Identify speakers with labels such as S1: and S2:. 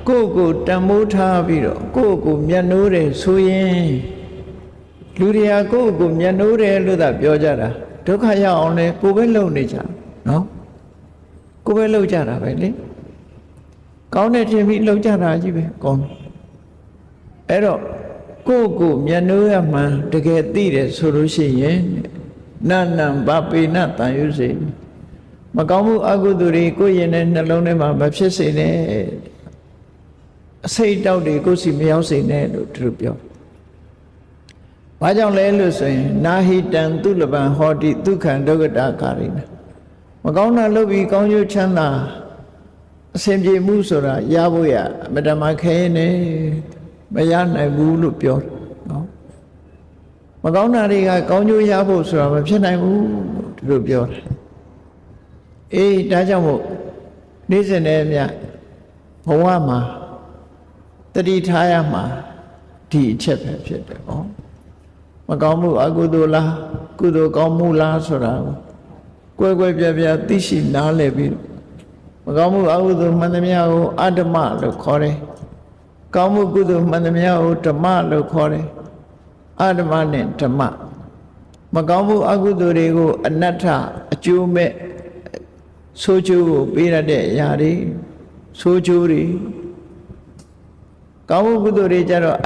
S1: ကိုတန်မိုးထားပြီးတော့ကိုမျက်နှိုးတယ်ဆိုရင်လူတွေကကိုမျက်နှိုးတယ်လို့သာပြောကြတာဒုက္ခရောက်အောင်လဲကိုပဲလုံနေကြနော်ကိုပဲလုံကြတာပဲလေကောင်းတဲ့ထင်ပြီးလုံကြတာကြီးပဲကောင်းအဲ့တော့ကိုမျက်နှိုးရမှန်တကယ်သိတယ်ဆိုလို့ရှိရင်နဗပေနတန်ရုစေမကောင်းမှုအကုသိုလ်တွေကိုရင်တဲ့နှလုံးထဲမှာမဖြစ်စေနဲ့အစိတ်တောက်တွေကိုစီမရောက်စေနဲ့လို့သူတို့ပြောဘာကြောင့်လဲလို့ဆိုရင်နာဟိတံသူလပံဟောတိဒုက္ခံဒုက္ခတာကာရိနာမကောင်းတာလုပ်ပြီးကောင်းကျိုးချမ်းသာအစဉ်ပြေမှုဆိုတာရဖို့ရအမတမခဲနေမရနိုင်ဘူးလို့ပြောတယ်နော်မကောင်းတာတွေကကောင်းကျိုးရဖို့ဆိုတာမဖြစ်နိုင်ဘူးသူတို့ပြောတယ်အေးဒါကြောင့်မို့နေ့စဉ်နဲ့မြဘဝမှာတတိထားရမှာဒီအချက်ပဲဖြစ်တယ်ဟောမကောင်းမှုအကုသိုလ်လားကုသိုလ်ကောင်းမှုလားဆိုတာကိုကွယ်ပြပြသိရှိနားလည်ပြီးမကောင်းမှုအကုသိုလ်မှန်သမျှကိုအဓမ္မလို့ခေါ်တယ်ကောင်းမှုကုသိုလ်မှန်သမျှကိုဓမ္မလို့ခေါ်တယ်အဓမ္မနဲ့ဓမ္မမကောင်းမှုအကုသိုလ်တွေကိုအနတ္ထအကျိုးမဲ့ဆိုးကျိုးကိုပေးရတဲ့အရာတွေဆိုးကျိုးတွေကောင်းမှုကုသိုလ်တွေကြတော့